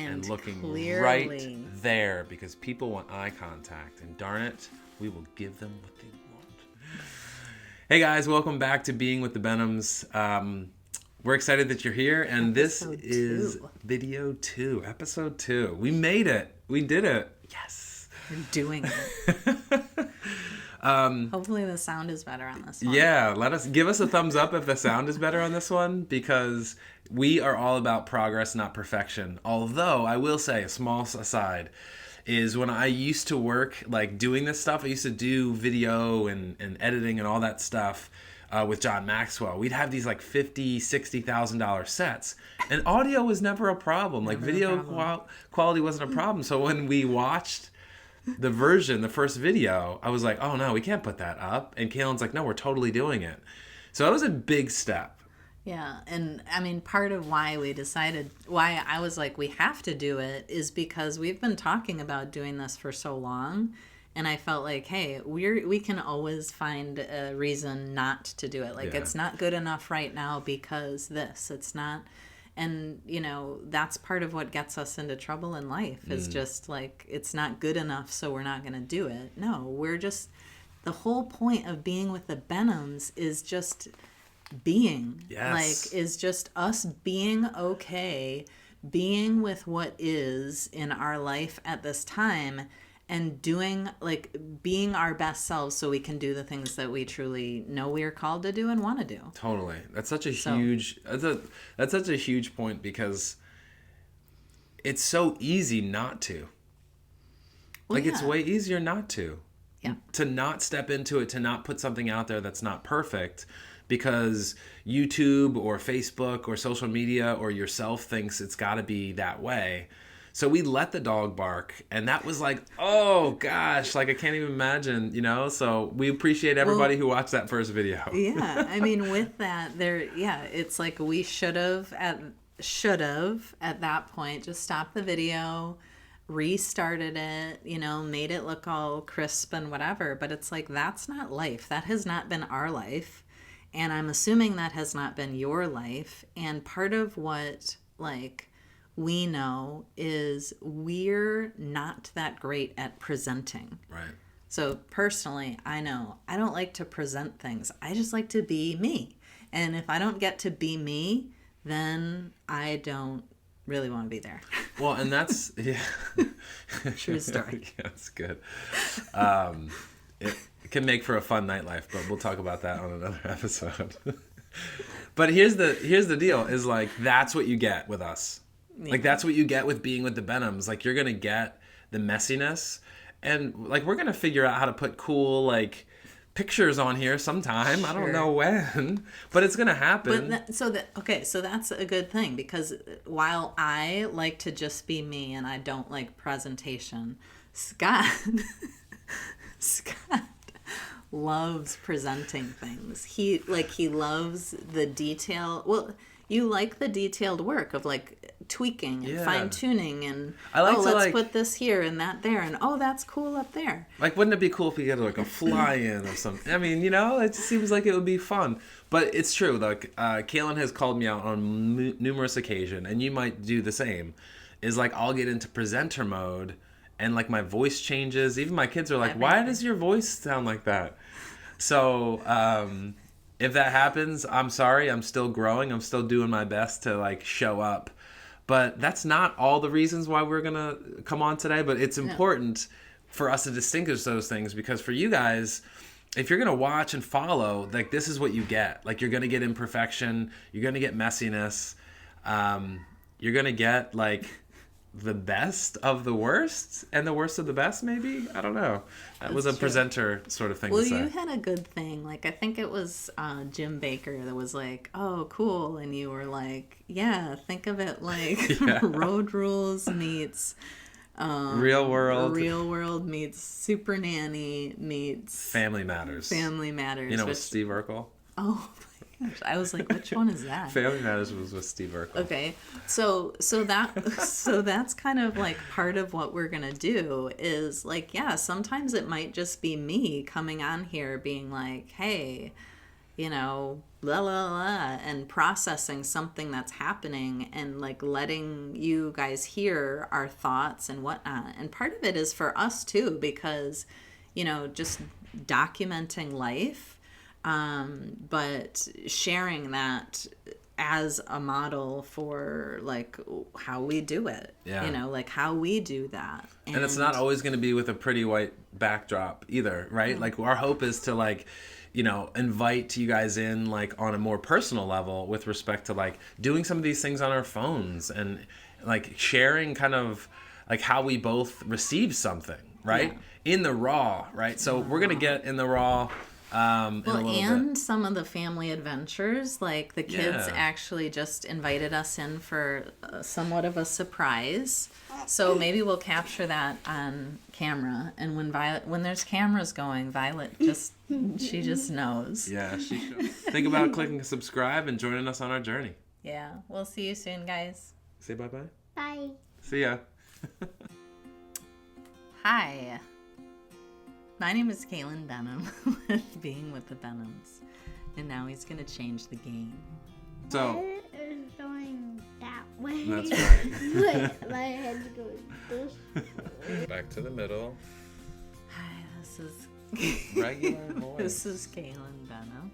and looking clearly. right there, because people want eye contact, and darn it, we will give them what they want. Hey guys, welcome back to Being with the Benhams. We're excited that you're here, and Episode this is 2. video 2, episode 2. We made it. We did it. Yes. We're doing it. Hopefully the sound is better on this one. Yeah, give us a thumbs up if the sound is better on this one, because we are all about progress, not perfection. Although I will say, a small aside, is when I used to work like doing this stuff, I used to do video and editing and all that stuff with John Maxwell. We'd have these like $50,000, $60,000 sets, and audio was never a problem. Like video quality wasn't a problem. So when we watched the first video, I was like, oh no, we can't put that up. And Kaylin's like, no, we're totally doing it. So that was a big step. Yeah, and I mean, part of why I was like, we have to do it, is because we've been talking about doing this for so long, and I felt like, hey, we can always find a reason not to do it. Like, It's not good enough right now because it's not. And, you know, that's part of what gets us into trouble in life, is just like, it's not good enough, so we're not going to do it. No, the whole point of being with the Benhams is just being. Yes. Like, is just us being okay, being with what is in our life at this time, and being our best selves so we can do the things that we truly know we are called to do and want to do. Totally. That's such a huge point, because it's so easy not to. It's way easier not to. Yeah. To not step into it, to not put something out there that's not perfect, because YouTube or Facebook or social media or yourself thinks it's got to be that way. So we let the dog bark, and that was like, oh gosh, like I can't even imagine, you know? So we appreciate everybody who watched that first video. Yeah, I mean, with that, it's like we should have at that point just stopped the video, restarted it, you know, made it look all crisp and whatever. But it's like, that's not life. That has not been our life, and I'm assuming that has not been your life. And part of what we know is we're not that great at presenting. Right. So personally, I know I don't like to present things. I just like to be me. And if I don't get to be me, then I don't really want to be there. Well, and that's, yeah. True story. Yeah, that's good. It can make for a fun nightlife, but we'll talk about that on another episode. But here's the deal, is like, that's what you get with us. Yeah. Like, that's what you get with being with the Benhams. Like, you're going to get the messiness, and like, we're going to figure out how to put cool, like, pictures on here sometime. Sure. I don't know when, but it's going to happen. So that's a good thing, because while I like to just be me and I don't like presentation, Scott loves presenting things. He loves the detail. Well, you like the detailed work of like tweaking and fine tuning, and let's put this here and that there, and that's cool up there. Like, wouldn't it be cool if we get like a fly-in or something? I mean, you know, it just seems like it would be fun. But it's true. Like, Kaylin has called me out on numerous occasions, and you might do the same. Is like, I'll get into presenter mode, and like my voice changes. Even my kids are like, "Why does your voice sound like that?" So, if that happens, I'm sorry. I'm still growing. I'm still doing my best to like show up. But that's not all the reasons why we're going to come on today. But it's important for us to distinguish those things, because for you guys, if you're going to watch and follow, like, this is what you get. Like, you're going to get imperfection. You're going to get messiness. You're going to get like the best of the worst and the worst of the best, maybe. I don't know. That was a presenter sort of thing to say. Well, you had a good thing. Like, I think it was Jim Baker that was like, oh, cool. And you were like, yeah, think of it like Road Rules meets Real World meets Super Nanny meets Family Matters. You know, with Steve Urkel. Oh, I was like, which one is that? Family Matters was with Steve Urkel. Okay, so that's kind of like part of what we're gonna do is like, sometimes it might just be me coming on here being like, hey, you know, blah, blah, blah, and processing something that's happening and like letting you guys hear our thoughts and whatnot. And part of it is for us too, because, you know, just documenting life, but sharing that as a model for like how we do it, you know, like how we do that. And it's not always going to be with a pretty white backdrop either, right? Like our hope is to like, you know, invite you guys in like on a more personal level with respect to like doing some of these things on our phones and like sharing kind of like how we both receive something, right? In the raw, right? So we're going to get in the raw and some of the family adventures, like the kids actually just invited us in for somewhat of a surprise, so maybe we'll capture that on camera. And when there's cameras going, Violet she just knows. Think about clicking subscribe and joining us on our journey. We'll see you soon, guys. Say bye-bye. Bye. See ya. Hi. My name is Kaylin Benham with Being with the Benhams. And now he's going to change the game. So It's going that way. that's right. But my head's going this way. Back to the middle. Hi, this is Regular voice. This is Kaylin Benham.